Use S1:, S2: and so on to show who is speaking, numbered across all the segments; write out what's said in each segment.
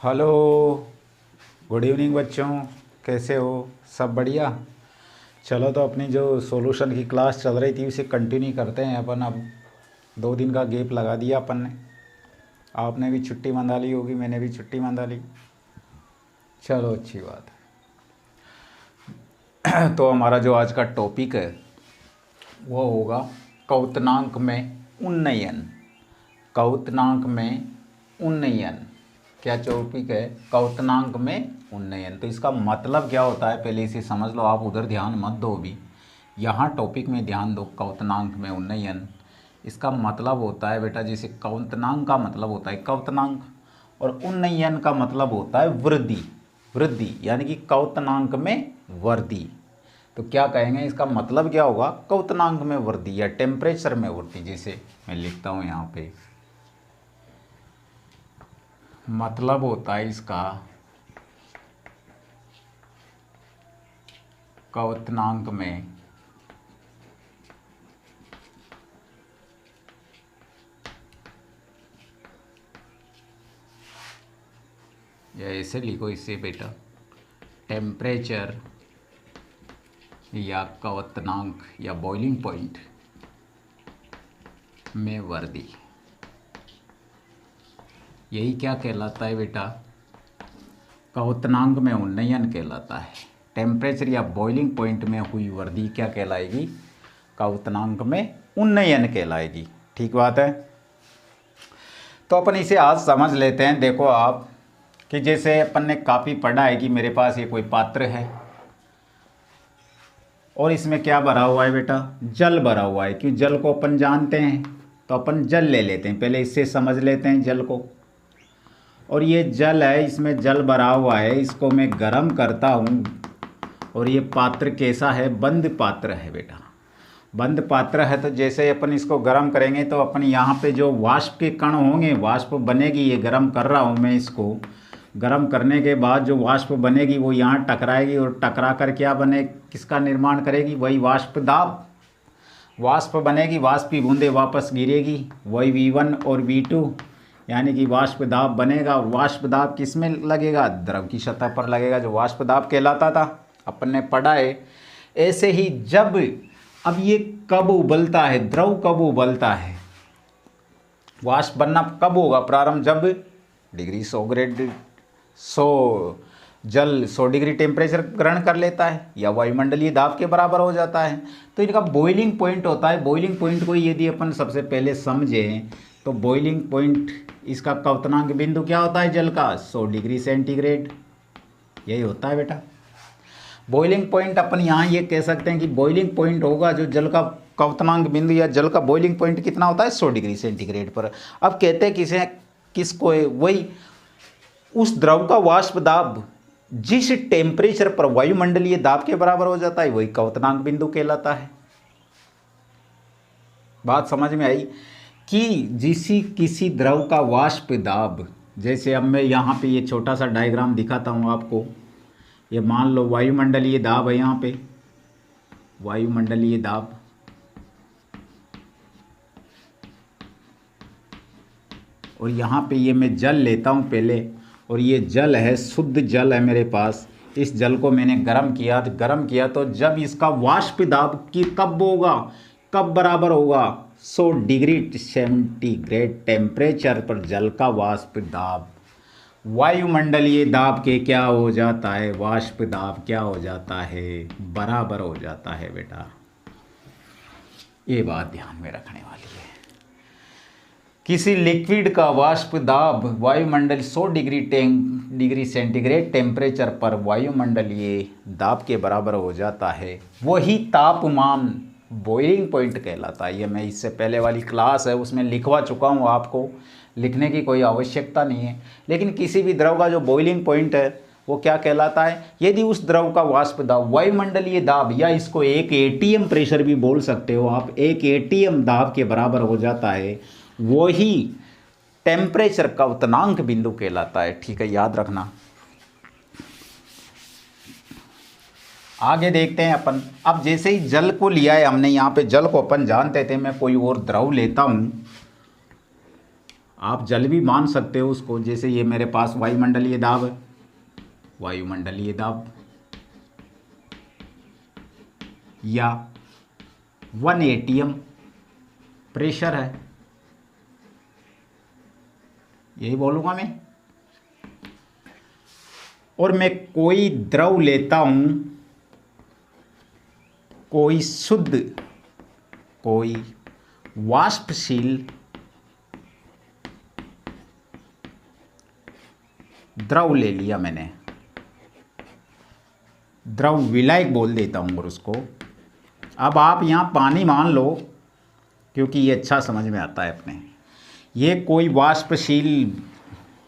S1: Hello. Good evening बच्चों। कैसे हो? सब बढ़िया। चलो तो अपनी जो सॉल्यूशन की क्लास चल रही थी उसे कंटिन्यू करते हैं अपन। अब 2 दिन का गैप लगा दिया अपन ने। आपने भी छुट्टी मंगा ली होगी, मैंने भी छुट्टी मंगा ली। चलो अच्छी बात है। तो हमारा जो आज का टॉपिक है वो होगा क्वथनांक में उन्नयन। क्वथनांक में उन्नयन क्या टॉपिक है? क्वथनांक में उन्नयन। तो इसका मतलब क्या होता है पहले इसे समझ लो। आप उधर ध्यान मत दो अभी, यहाँ टॉपिक में ध्यान दो। क्वथनांक में उन्नयन, इसका मतलब होता है बेटा, जैसे क्वथनांक का मतलब होता है क्वथनांक और उन्नयन का मतलब होता है वृद्धि। वृद्धि यानी कि क्वथनांक में वृद्धि। तो क्या कहेंगे, इसका मतलब क्या होगा? क्वथनांक में वृद्धि या टेम्परेचर में वृद्धि। जैसे मैं लिखता हूँ यहाँ पे, मतलब होता है इसका क्वथनांक में या ऐसे लिखो इससे बेटा, टेम्परेचर या क्वथनांक या बॉइलिंग पॉइंट में वृद्धि। यही क्या कहलाता है बेटा? क्वथनांक में उन्नयन कहलाता है। टेम्परेचर या बॉइलिंग पॉइंट में हुई वृद्धि क्या कहलाएगी? क्वथनांक में उन्नयन कहलाएगी। ठीक बात है। तो अपन इसे आज समझ लेते हैं। देखो आप कि जैसे अपन ने काफ़ी पढ़ा है कि मेरे पास ये कोई पात्र है और इसमें क्या भरा हुआ है बेटा? जल भरा हुआ है। क्यों? जल को अपन जानते हैं तो अपन जल ले लेते हैं। पहले इससे समझ लेते हैं जल को। और ये जल है, इसमें जल भरा हुआ है, इसको मैं गर्म करता हूँ। और ये पात्र कैसा है? बंद पात्र है बेटा। बंद पात्र है तो जैसे अपन इसको गर्म करेंगे तो अपन यहाँ पे जो वाष्प के कण होंगे, वाष्प बनेगी। ये गर्म कर रहा हूँ मैं इसको। गर्म करने के बाद जो वाष्प बनेगी वो यहाँ टकराएगी और टकरा कर क्या बने, किसका निर्माण करेगी? वही वाष्प दाब। वाष्प बनेगी, वाष्प की बूंदें वापस गिरेगी, वही V1 और V2 यानी कि वाष्प दाब बनेगा। वाष्प दाब किस में लगेगा? द्रव की सतह पर लगेगा, जो वाष्प दाब कहलाता था। अपन ने पढ़ा है। ऐसे ही जब अब ये कब उबलता है, द्रव कब उबलता है, वाष्प बनना कब होगा प्रारंभ? जब डिग्री 100 जल 100 डिग्री टेम्परेचर ग्रहण कर लेता है या वायुमंडलीय दाब के बराबर हो जाता है। तो इनका बॉइलिंग पॉइंट होता है। बॉइलिंग पॉइंट को यदि अपन सबसे पहले समझें तो बॉइलिंग पॉइंट, इसका क्वथनांक बिंदु क्या होता है जल का? 100 डिग्री सेंटीग्रेड। यही होता है बेटा बॉइलिंग पॉइंट। अपन यहाँ ये कह सकते हैं कि बॉइलिंग पॉइंट होगा जो जल का क्वथनांक बिंदु या जल का बॉइलिंग पॉइंट कितना होता है? 100 डिग्री सेंटीग्रेड पर। अब कहते हैं किसको है? वही उस द्रव का वाष्प दाब जिस टेम्परेचर पर वायुमंडलीय दाब के बराबर हो जाता है वही क्वथनांक बिंदु कहलाता है। बात समझ में आई? कि किसी द्रव का वाष्प दाब, जैसे अब मैं यहाँ पे ये छोटा सा डायग्राम दिखाता हूँ आपको। ये मान लो वायुमंडलीय दाब है, यहाँ पे वायुमंडलीय दाब। और यहाँ पे ये मैं जल लेता हूँ पहले, और ये जल है, शुद्ध जल है मेरे पास। इस जल को मैंने गर्म किया तो जब इसका वाष्प दाब की कब होगा, कब बराबर होगा? 100 डिग्री सेंटीग्रेड टेम्परेचर पर जल का वाष्प दाब वायुमंडलीय दाब के क्या हो जाता है? वाष्प दाब क्या हो जाता है? बराबर हो जाता है बेटा। ये बात ध्यान में रखने वाली है। किसी लिक्विड का वाष्प दाब वायुमंडल 100 डिग्री सेंटीग्रेड टेम्परेचर पर वायुमंडलीय दाब के बराबर हो जाता है, वही तापमान बॉइलिंग पॉइंट कहलाता है। ये मैं इससे पहले वाली क्लास है उसमें लिखवा चुका हूँ, आपको लिखने की कोई आवश्यकता नहीं है। लेकिन किसी भी द्रव का जो बॉइलिंग पॉइंट है वो क्या कहलाता है? यदि उस द्रव का वाष्प दाब वायुमंडलीय दाब, या इसको एक एटीएम प्रेशर भी बोल सकते हो आप, एक एटीएम दाब के बराबर हो जाता है, वही टेम्परेचर क्वथनांक बिंदु कहलाता है। ठीक है, याद रखना। आगे देखते हैं अपन। अब जैसे ही जल को लिया है हमने, यहाँ पे जल को अपन जानते थे। मैं कोई और द्रव लेता हूँ। आप जल भी मान सकते हो उसको, जैसे ये मेरे पास वायुमंडलीय दाब है, वायुमंडलीय दाब, या 1 atm प्रेशर है, यही बोलूँगा मैं। और मैं कोई द्रव लेता हूँ, कोई शुद्ध, कोई वाष्पशील द्रव ले लिया मैंने, द्रव विलायक बोल देता हूँ और उसको। अब आप यहाँ पानी मान लो, क्योंकि ये अच्छा समझ में आता है अपने। ये कोई वाष्पशील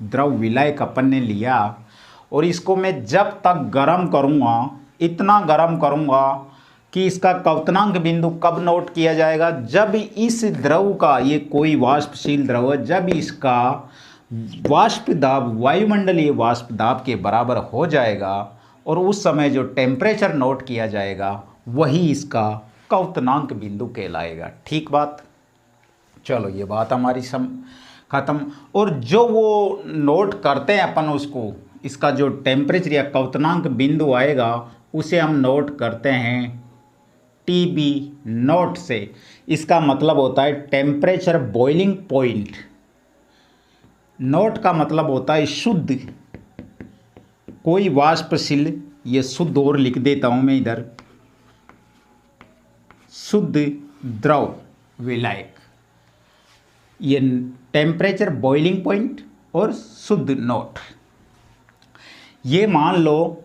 S1: द्रव विलायक अपन ने लिया और इसको मैं जब तक गर्म करूँगा, इतना गर्म करूँगा कि इसका क्वथनांक बिंदु कब नोट किया जाएगा, जब इस द्रव का, ये कोई वाष्पशील द्रव है, जब इसका वाष्प दाब वायुमंडलीय वाष्प दाब के बराबर हो जाएगा और उस समय जो टेम्परेचर नोट किया जाएगा वही इसका क्वथनांक बिंदु कहलाएगा। ठीक बात, चलो ये बात हमारी ख़त्म। और जो वो नोट करते हैं अपन उसको, इसका जो टेम्परेचर या क्वथनांक बिंदु आएगा उसे हम नोट करते हैं TB नोट से। इसका मतलब होता है टेम्परेचर बॉइलिंग पॉइंट। नोट का मतलब होता है शुद्ध, कोई वाष्पशील, ये शुद्ध और लिख देता हूँ मैं इधर, शुद्ध द्रव विलायक, ये टेम्परेचर बॉइलिंग पॉइंट और शुद्ध नोट। ये मान लो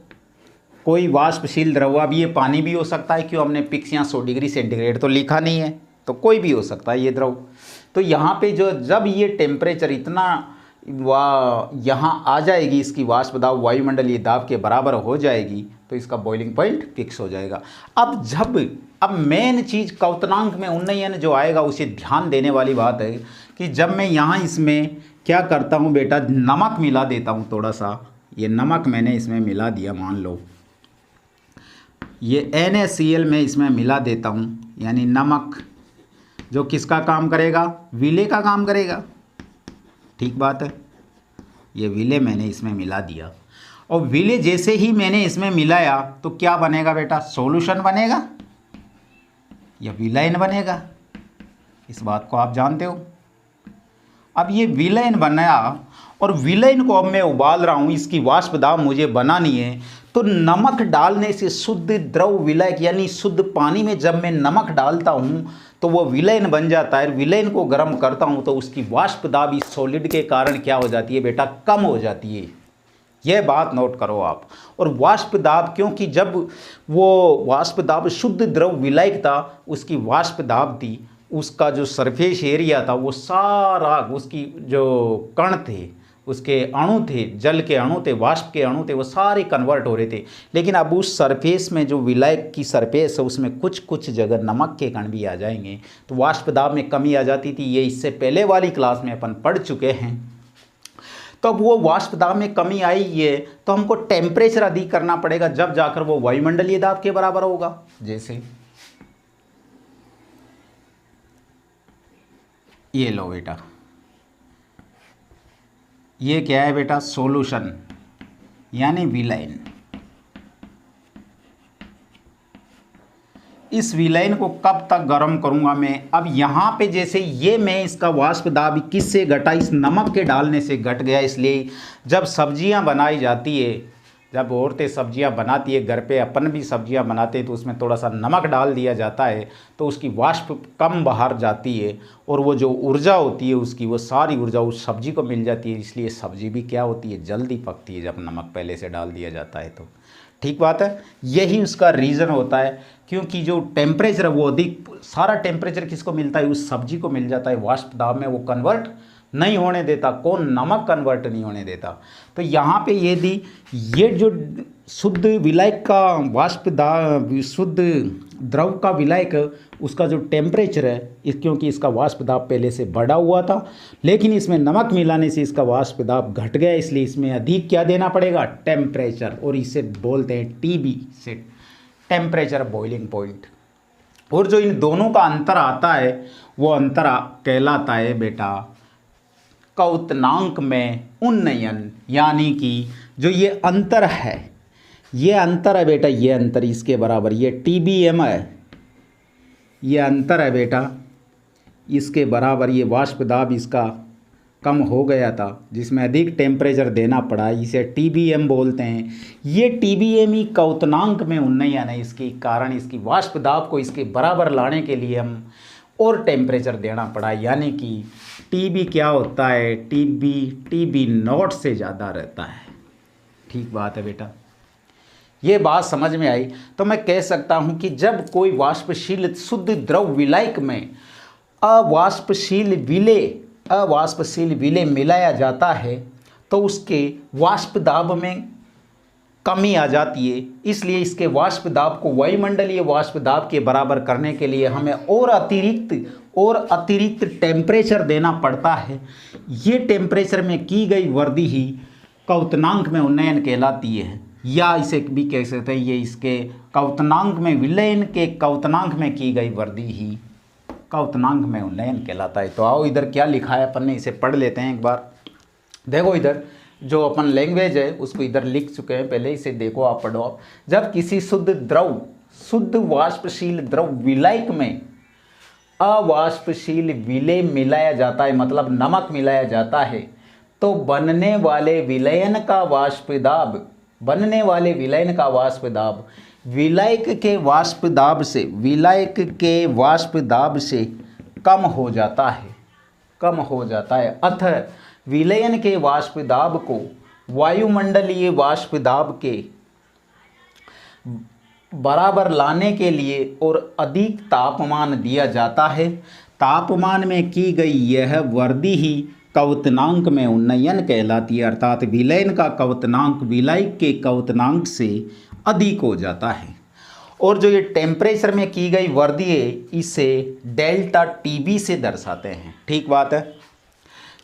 S1: कोई वाष्पशील द्रव, अब ये पानी भी हो सकता है, क्यों, हमने पिक्स यहाँ 100 डिग्री सेंटीग्रेड तो लिखा नहीं है, तो कोई भी हो सकता है ये द्रव। तो यहाँ पे जो जब ये टेम्परेचर इतना यहाँ आ जाएगी, इसकी वाष्प दाब वायुमंडलीय दाब के बराबर हो जाएगी, तो इसका बॉइलिंग पॉइंट फिक्स हो जाएगा। अब मेन चीज़ क्वथनांक में उन्नयन जो आएगा उसे ध्यान देने वाली बात है कि जब मैं यहाँ इसमें क्या करता हूँ बेटा, नमक मिला देता हूँ थोड़ा सा। ये नमक मैंने इसमें मिला दिया, मान लो ये NaCl में इसमें मिला देता हूँ, यानी नमक जो किसका काम करेगा, विलेय का काम करेगा। ठीक बात है, ये विलेय मैंने इसमें मिला दिया और विलेय जैसे ही मैंने इसमें मिलाया तो क्या बनेगा बेटा, सॉल्यूशन बनेगा या विलयन बनेगा, इस बात को आप जानते हो। अब ये विलयन बनाया और विलयन को अब मैं उबाल रहा हूँ, इसकी वाष्प दाब मुझे बनानी है, तो नमक डालने से शुद्ध द्रव विलायक यानी शुद्ध पानी में जब मैं नमक डालता हूँ तो वो विलयन बन जाता है। विलयन को गर्म करता हूँ तो उसकी वाष्प दाब इस सॉलिड के कारण क्या हो जाती है बेटा, कम हो जाती है। यह बात नोट करो आप। और वाष्प दाब, क्योंकि जब वो वाष्प दाब शुद्ध द्रव विलायक था, उसकी वाष्प दाब थी, उसका जो सरफेस एरिया था वो सारा, उसकी जो कण थे, उसके अणु थे, जल के अणु थे, वाष्प के अणु थे, वो सारे कन्वर्ट हो रहे थे। लेकिन अब उस सरफेस में जो विलायक की सरफेस है उसमें कुछ कुछ जगह नमक के कण भी आ जाएंगे, तो वाष्प दाब में कमी आ जाती थी। ये इससे पहले वाली क्लास में अपन पढ़ चुके हैं। तो अब वो वाष्प दाब में कमी आई है तो हमको टेम्परेचर अधिक करना पड़ेगा, जब जाकर वो वायुमंडलीय दाब के बराबर होगा। जैसे ये लो बेटा, ये क्या है बेटा, सॉल्यूशन यानी विलयन। इस विलयन को कब तक गर्म करूंगा मैं, अब यहाँ पे जैसे ये मैं इसका वाष्प दाब किससे घटा, इस नमक के डालने से घट गया। इसलिए जब सब्जियां बनाई जाती है, जब औरतें सब्जियां बनाती है, घर पे अपन भी सब्जियां बनाते हैं, तो उसमें थोड़ा सा नमक डाल दिया जाता है तो उसकी वाष्प कम बाहर जाती है और वो जो ऊर्जा होती है उसकी, वो सारी ऊर्जा उस सब्जी को मिल जाती है। इसलिए सब्जी भी क्या होती है, जल्दी पकती है जब नमक पहले से डाल दिया जाता है तो। ठीक बात है, यही उसका रीज़न होता है, क्योंकि जो टेम्परेचर है वो अधिक, सारा टेम्परेचर किसको मिलता है, उस सब्जी को मिल जाता है। वाष्प दाब में वो कन्वर्ट नहीं होने देता, कौन, नमक कन्वर्ट नहीं होने देता। तो यहाँ पे यदि ये जो शुद्ध विलायक का वाष्प दाब, शुद्ध द्रव का विलायक, उसका जो टेम्परेचर है, क्योंकि इसका वाष्प दाब पहले से बढ़ा हुआ था, लेकिन इसमें नमक मिलाने से इसका वाष्प दाब घट गया, इसलिए इसमें अधिक क्या देना पड़ेगा, टेम्परेचर, और इसे बोलते हैं TB से, टेम्परेचर बॉइलिंग पॉइंट। और जो इन दोनों का अंतर आता है वो अंतर कहलाता है बेटा क्वथनांक में उन्नयन, यानी कि जो ये अंतर है, ये अंतर है बेटा, ये अंतर इसके बराबर, ये TBm है, ये अंतर है बेटा, इसके बराबर ये वाष्प दाब इसका कम हो गया था, जिसमें अधिक टेम्परेचर देना पड़ा, इसे TBm बोलते हैं। ये TBm ही क्वथनांक में उन्नयन है, इसके कारण इसकी वाष्प दाब को इसके बराबर लाने के लिए हम और टेम्परेचर देना पड़ा, यानी कि TB क्या होता है, TB नॉट से ज़्यादा रहता है। ठीक बात है बेटा, ये बात समझ में आई। तो मैं कह सकता हूँ कि जब कोई वाष्पशील शुद्ध द्रव विलायक में अवाष्पशील विलेय मिलाया जाता है तो उसके वाष्प दाब में कमी आ जाती है। इसलिए इसके वाष्प दाब को वायुमंडलीय वाष्प दाब के बराबर करने के लिए हमें और अतिरिक्त टेम्परेचर देना पड़ता है। ये टेम्परेचर में की गई वृद्धि ही क्वथनांक में उन्नयन कहलाती है, या इसे भी कह सकते हैं ये इसके क्वथनांक में विलयन के क्वथनांक में की गई वृद्धि ही क्वथनांक में उन्नयन कहलाता है। तो आओ इधर क्या लिखा है अपन ने इसे पढ़ लेते हैं एक बार। देखो इधर जो अपन लैंग्वेज है उसको इधर लिख चुके हैं, पहले इसे देखो, आप पढ़ो आप। जब किसी शुद्ध वाष्पशील द्रव विलायक में अवाष्पशील विलेय मिलाया जाता है, मतलब नमक मिलाया जाता है, तो बनने वाले विलयन का वाष्प दाब विलायक के वाष्प दाब से कम हो जाता है। अतः विलयन के वाष्प दाब को वायुमंडलीय वाष्प दाब के बराबर लाने के लिए और अधिक तापमान दिया जाता है। तापमान में की गई यह वृद्धि ही क्वथनांक में उन्नयन कहलाती है, अर्थात विलयन का क्वथनांक विलायक के क्वथनांक से अधिक हो जाता है। और जो ये टेम्परेचर में की गई वृद्धि है इसे डेल्टा TB से दर्शाते हैं। ठीक बात है,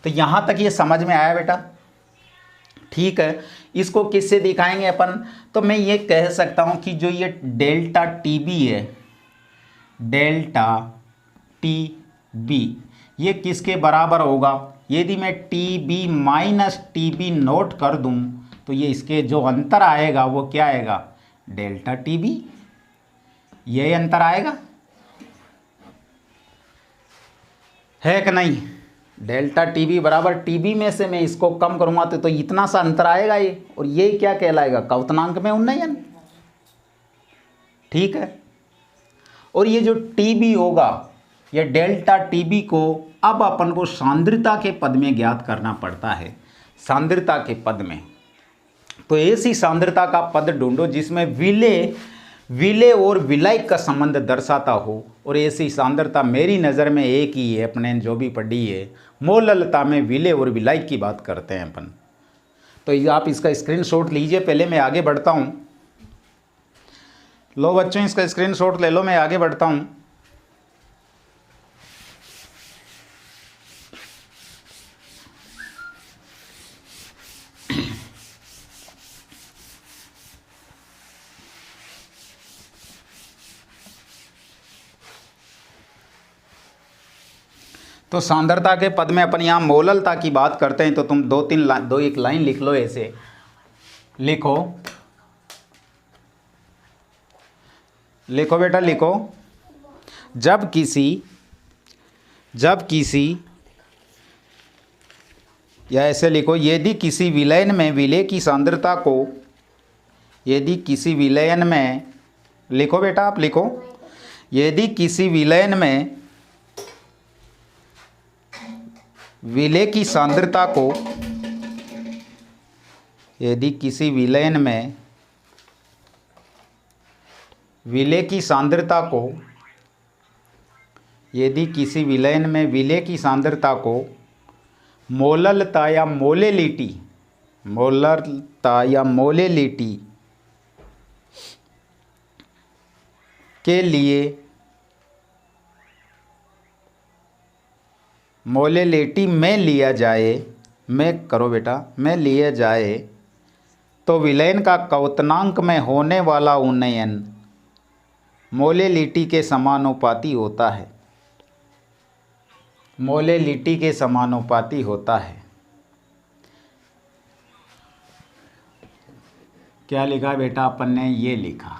S1: तो यहाँ तक ये समझ में आया बेटा? ठीक है, इसको किससे दिखाएंगे अपन? तो मैं ये कह सकता हूँ कि जो ये डेल्टा TB है, डेल्टा TB ये किसके बराबर होगा? यदि मैं TB माइनस TB नोट कर दूँ तो ये इसके जो अंतर आएगा वो क्या आएगा? डेल्टा TB, ये अंतर आएगा, है कि नहीं? डेल्टा TB बराबर TB में से मैं इसको कम करूँगा तो इतना सा अंतर आएगा ये, और ये क्या कहलाएगा? क्वथनांक में उन्नयन। ठीक है, और ये जो TB होगा, ये डेल्टा TB को अब अपन को सांद्रता के पद में ज्ञात करना पड़ता है, सांद्रता के पद में। तो ऐसी सांद्रता का पद ढूंढो जिसमें विलेय और विलायक का संबंध दर्शाता हो, और ऐसी सांद्रता मेरी नज़र में एक ही है, अपने जो भी पढ़ी है, मोललता में विलेय और विलायक की बात करते हैं अपन। तो आप इसका स्क्रीनशॉट लीजिए, पहले मैं आगे बढ़ता हूँ। लो बच्चों, इसका स्क्रीनशॉट ले लो, मैं आगे बढ़ता हूँ। तो सांद्रता के पद में अपन यहाँ मोललता की बात करते हैं, तो तुम एक लाइन लिख लो, ऐसे लिखो बेटा, लिखो। जब किसी या ऐसे लिखो, यदि किसी विलयन में विलेय की सांद्रता को, यदि किसी विलयन में, लिखो बेटा आप लिखो, यदि किसी विलयन में विलेय की सांद्रता को, यदि किसी विलयन में विलेय की सांद्रता को, यदि किसी विलयन में विलेय की सांद्रता को मोललता या मोलेलिटी के लिए, मोलेलिटी में लिया जाए, में करो बेटा, में लिया जाए, तो विलयन का क्वथनांक में होने वाला उन्नयन मोलेलिटी के समानुपाती होता है, मोलेलिटी के समानुपाती होता है। क्या लिखा बेटा अपन ने, ये लिखा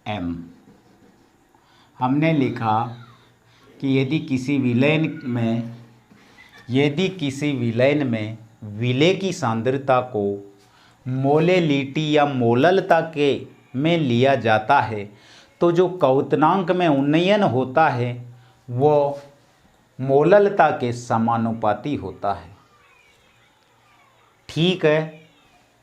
S1: m। हमने लिखा कि यदि किसी विलयन में विलेय की सांद्रता को मोलेलिटी या मोललता के में लिया जाता है तो जो क्वथनांक में उन्नयन होता है वो मोललता के समानुपाती होता है। ठीक है,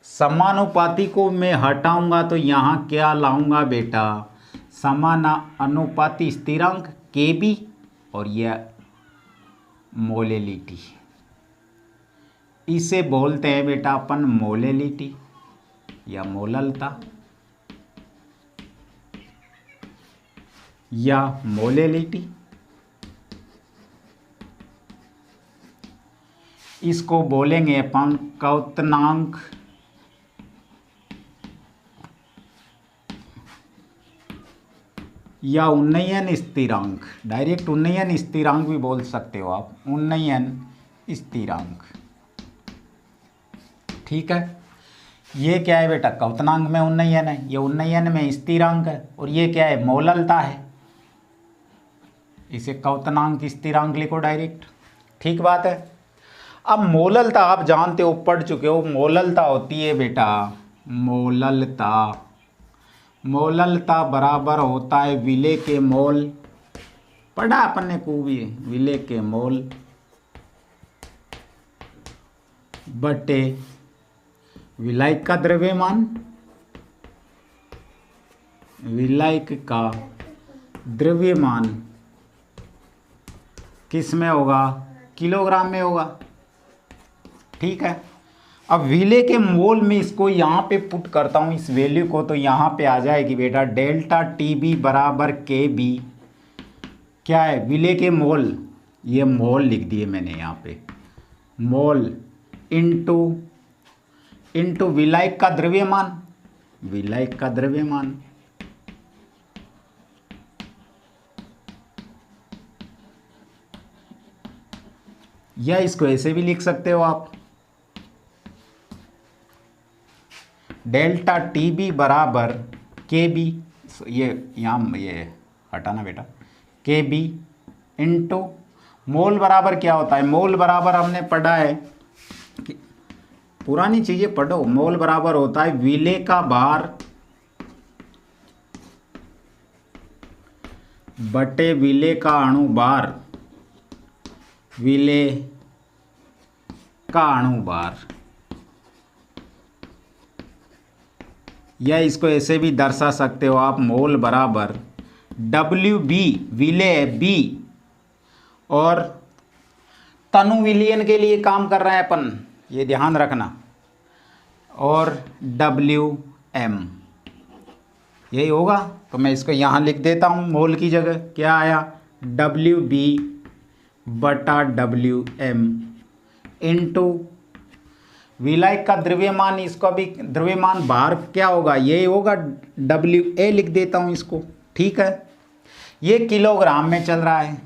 S1: समानुपाती को मैं हटाऊंगा तो यहाँ क्या लाऊंगा बेटा, समानुपाती स्थिरांक Kb और यह मोलेलिटी, इसे बोलते हैं बेटा अपन मोलेलिटी या मोललता या मोलेलिटी। इसको बोलेंगे अपन क्वथनांक या उन्नयन स्थिरांक, डायरेक्ट उन्नयन स्थिरांक भी बोल सकते हो आप, उन्नयन स्थिरांक। ठीक है, ये क्या है बेटा, क्वथनांक में उन्नयन है, ये उन्नयन में स्थिरांक है, और ये क्या है, मोललता है, इसे क्वथनांक स्थिरांक लिखो डायरेक्ट। ठीक बात है। अब मोललता आप जानते हो, पढ़ चुके हो, मोललता होती है बेटा, मोललता बराबर होता है विलेय के मोल, पढ़ा अपन ने खूब ही, विलेय के मोल बटे विलायक का द्रव्यमान, विलायक का द्रव्यमान किस में होगा, किलोग्राम में होगा। ठीक है, अब विलेय के मोल में इसको यहाँ पे पुट करता हूँ इस वैल्यू को, तो यहाँ पे आ जाएगी बेटा डेल्टा टीबी बराबर Kb, क्या है, विलेय के मोल, ये मोल लिख दिए मैंने यहाँ पे, मोल इंटू विलायक का द्रव्यमान, विलायक का द्रव्यमान, या इसको ऐसे भी लिख सकते हो आप, डेल्टा टीबी बराबर Kb, ये यहाँ ये हटाना बेटा, Kb इंटू मोल बराबर क्या होता है, मोल बराबर हमने पढ़ा है कि पुरानी चीज़ें पढ़ो, मोल बराबर होता है विलेय का भार बटे विलेय का अणुभार, विलेय का अणुभार, या इसको ऐसे भी दर्शा सकते हो आप, मोल बराबर WB, विलेय B, और तनु विलयन के लिए काम कर रहे हैं अपन, ये ध्यान रखना, और WM, यही होगा। तो मैं इसको यहाँ लिख देता हूँ, मोल की जगह क्या आया, WB बटा WM इंटू विलायक का द्रव्यमान, इसका भी द्रव्यमान भार क्या होगा, ये होगा WA, लिख देता हूँ इसको। ठीक है, ये किलोग्राम में चल रहा है,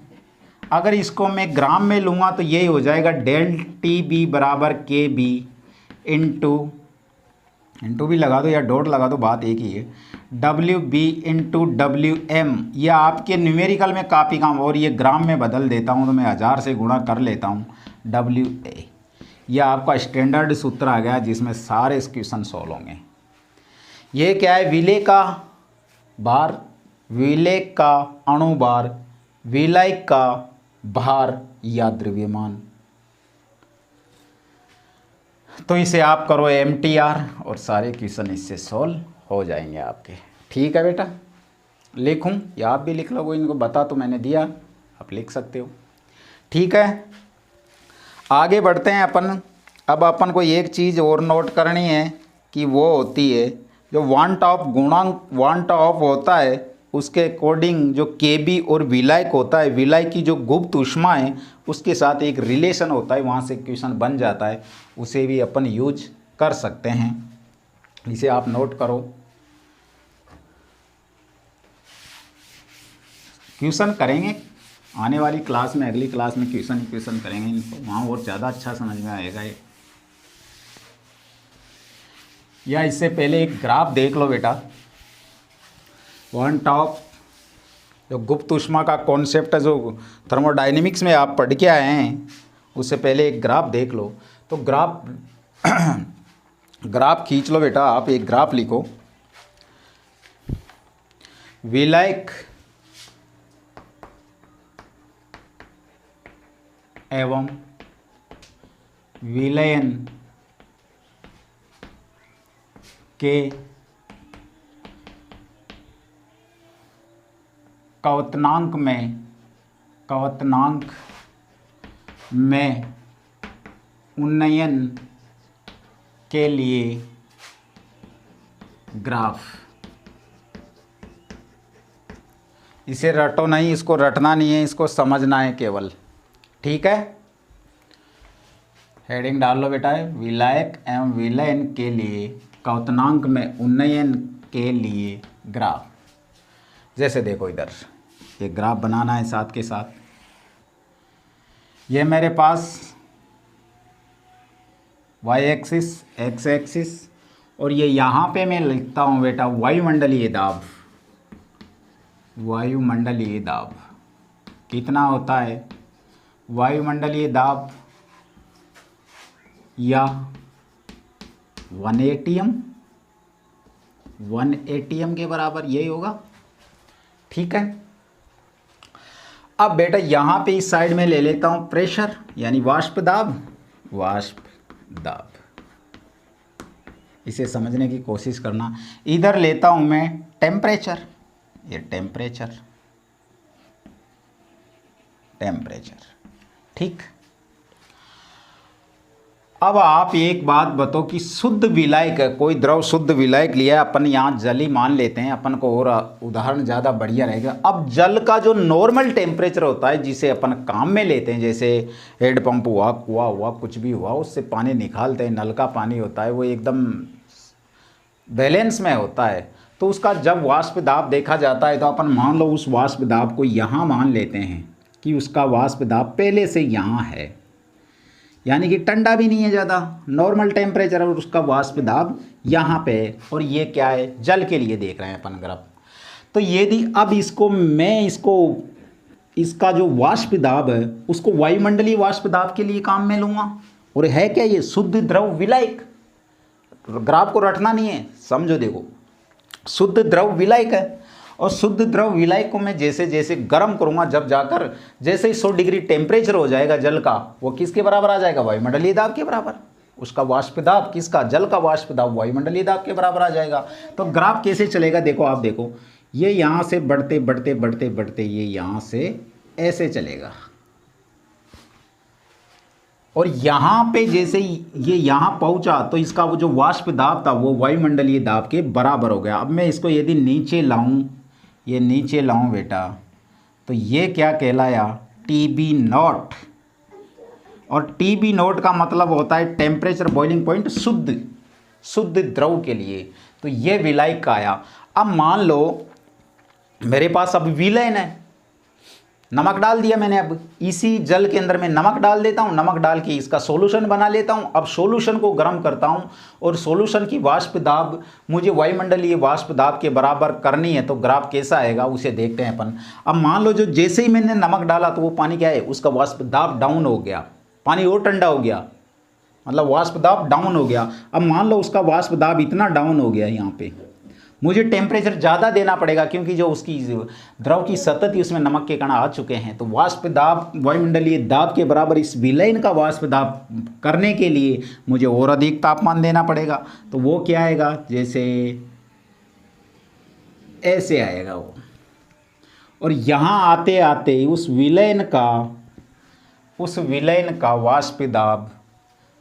S1: अगर इसको मैं ग्राम में लूँगा तो यही हो जाएगा डेल TB बराबर KB इंटू भी लगा दो या डॉट लगा दो, बात एक ही है, WB इंटू WM, यह आपके न्यूमेरिकल में काफ़ी काम, और ये ग्राम में बदल देता हूँ तो मैं 1000 से गुणा कर लेता हूँ, WA, यह आपका स्टैंडर्ड सूत्र आ गया जिसमें सारे क्वेश्चन सॉल्व होंगे। ये क्या है, विलेय का भार, विलेय का अणुभार, विलायक का भार या द्रव्यमान। तो इसे आप करो MTR और सारे क्वेश्चन इससे सॉल्व हो जाएंगे आपके। ठीक है बेटा, लिखूं या आप भी लिख लो, इनको बता तो मैंने दिया, आप लिख सकते हो। ठीक है, आगे बढ़ते हैं अपन। अब अपन को एक चीज़ और नोट करनी है कि वो होती है जो वांट ऑफ गुणांक, वांट ऑफ होता है उसके अकॉर्डिंग जो Kb और विलायक होता है, विलायक की जो गुप्त ऊष्मा है उसके साथ एक रिलेशन होता है, वहाँ से क्वेश्चन बन जाता है, उसे भी अपन यूज कर सकते हैं, इसे आप नोट करो। क्वेश्चन करेंगे आने वाली क्लास में, अगली क्लास में क्वेश्चन करेंगे इनको, वहाँ और ज़्यादा अच्छा समझ में आएगा ये। या इससे पहले एक ग्राफ देख लो बेटा। वन टॉप जो गुप्त ऊष्मा का कॉन्सेप्ट है, जो थर्मोडायनेमिक्स में आप पढ़ के आए हैं, उससे पहले एक ग्राफ देख लो। तो ग्राफ खींच लो बेटा, आप एक ग्राफ लिखो। विलायक एवं विलयन के क्वथनांक में उन्नयन के लिए ग्राफ। इसे रटो नहीं, इसको रटना नहीं है, इसको समझना है केवल, ठीक है। हेडिंग डाल लो बेटा, विलायक एवं विलयन के लिए क्वथनांक में उन्नयन के लिए ग्राफ। जैसे देखो इधर ये ग्राफ बनाना है साथ के साथ। ये मेरे पास वाई एक्सिस, एक्स एक्सिस, और ये यहाँ पे मैं लिखता हूँ बेटा वायुमंडलीय दाब। वायुमंडलीय दाब कितना होता है? वायुमंडलीय दाब या 1 ATM, 1 ATM के बराबर यही होगा, ठीक है। अब बेटा यहाँ पे इस साइड में ले लेता हूँ प्रेशर यानी वाष्प दाब, वाष्प दाब। इसे समझने की कोशिश करना। इधर लेता हूँ मैं टेम्परेचर, ये टेम्परेचर, ठीक। अब आप एक बात बताओ कि शुद्ध विलायक, कोई द्रव शुद्ध विलायक लिया है अपन, यहाँ जल ही मान लेते हैं अपन को, और उदाहरण ज़्यादा बढ़िया रहेगा। अब जल का जो नॉर्मल टेम्परेचर होता है जिसे अपन काम में लेते हैं, जैसे हेड पंप हुआ, कुआं हुआ, कुछ भी हुआ, उससे पानी निकालते हैं, नल का पानी होता है, वो एकदम बैलेंस में होता है। तो उसका जब वाष्प दाब देखा जाता है तो अपन मान लो उस वाष्प दाब को यहाँ मान लेते हैं कि उसका वाष्प दाब पहले से यहाँ है, यानी कि ठंडा भी नहीं है ज़्यादा, नॉर्मल टेम्परेचर, और उसका वाष्प दाब यहाँ पे है। और ये क्या है? जल के लिए देख रहे हैं अपन ग्राफ। तो यदि अब इसका जो वाष्प दाब है उसको वायुमंडलीय वाष्प दाब के लिए काम में लूँगा, और है क्या ये? शुद्ध द्रव विलायक। ग्राफ को रटना नहीं है, समझो। देखो शुद्ध द्रव विलायक है, और शुद्ध द्रव विलायक को मैं जैसे जैसे गर्म करूंगा, जब जाकर जैसे ही 100 डिग्री टेम्परेचर हो जाएगा जल का, वो किसके बराबर आ जाएगा? वायुमंडलीय दाब के बराबर। उसका वाष्प दाब किसका? जल का वाष्प दाब वायुमंडलीय दाब के बराबर आ जाएगा। तो ग्राफ कैसे चलेगा? देखो आप देखो, ये यहाँ से बढ़ते बढ़ते बढ़ते बढ़ते ये यहाँ से ऐसे चलेगा, और यहाँ पे जैसे ये यहाँ पहुँचा तो इसका वो जो वाष्प दाब था वो वायुमंडलीय दाब के बराबर हो गया। अब मैं इसको यदि नीचे लाऊं, ये नीचे लाऊं बेटा, तो ये क्या कहलाया? TB0। और TB0 का मतलब होता है टेम्परेचर बॉइलिंग पॉइंट शुद्ध द्रव के लिए। तो ये विलायक का आया। अब मान लो मेरे पास अब विलयन है, नमक डाल दिया मैंने। अब इसी जल के अंदर मैं नमक डाल देता हूँ, नमक डाल के इसका सॉल्यूशन बना लेता हूँ। अब सॉल्यूशन को गर्म करता हूँ, और सॉल्यूशन की वाष्प दाब मुझे वायुमंडलीय वाष्प दाब के बराबर करनी है। तो ग्राफ कैसा आएगा उसे देखते हैं अपन। अब मान लो जो जैसे ही मैंने नमक डाला तो वो पानी क्या है? उसका वाष्प दाब डाउन हो गया, पानी और ठंडा हो गया, मतलब वाष्प दाब डाउन हो गया। अब मान लो उसका वाष्प दाब इतना डाउन हो गया, यहाँ पे मुझे टेम्परेचर ज़्यादा देना पड़ेगा, क्योंकि जो उसकी द्रव की सतह थी उसमें नमक के कण आ चुके हैं। तो वाष्प दाब वायुमंडलीय दाब के बराबर इस विलयन का वाष्प दाब करने के लिए मुझे और अधिक तापमान देना पड़ेगा। तो वो क्या आएगा? जैसे ऐसे आएगा वो। और यहाँ आते आते उस विलयन का वाष्प दाब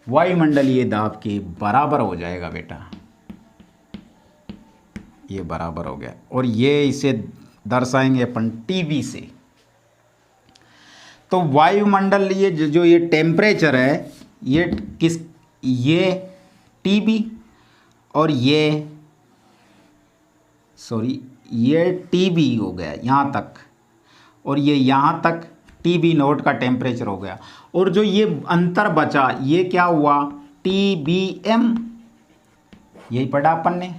S1: वायुमंडलीय दाब के बराबर हो जाएगा बेटा, ये बराबर हो गया। और ये इसे दर्शाएंगे अपन TB से। तो वायुमंडलीय जो ये टेम्परेचर है, ये TB, और ये TB हो गया यहाँ तक, और ये यहाँ तक TB0 का टेम्परेचर हो गया। और जो ये अंतर बचा ये क्या हुआ? TBM यही पढ़ा अपन ने,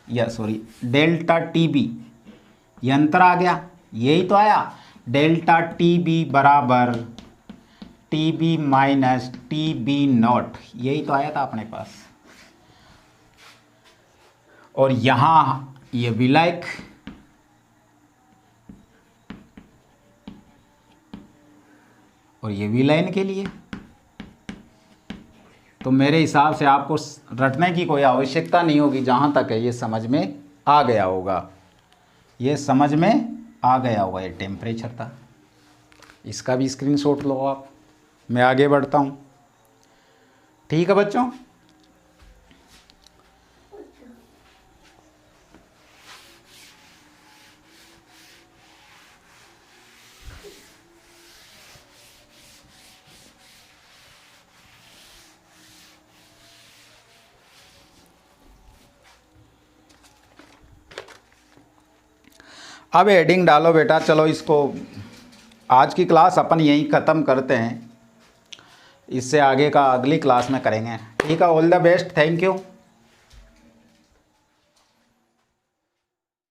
S1: या सॉरी डेल्टा टी बी, ये अंतर आ गया, यही तो आया डेल्टा टी बी बराबर T B minus T B naught, यही तो आया था अपने पास। और यहाँ ये विलायक, और ये विलयन के लिए। तो मेरे हिसाब से आपको रटने की कोई आवश्यकता नहीं होगी, जहाँ तक है ये समझ में आ गया होगा, ये समझ में आ गया होगा। ये टेम्परेचर था, इसका भी स्क्रीनशॉट लो आप, मैं आगे बढ़ता हूँ। ठीक है बच्चों, अब हेडिंग डालो बेटा। चलो इसको आज की क्लास अपन यहीं ख़त्म करते हैं, इससे आगे का अगली क्लास में करेंगे। ठीक है, all the best, thank you.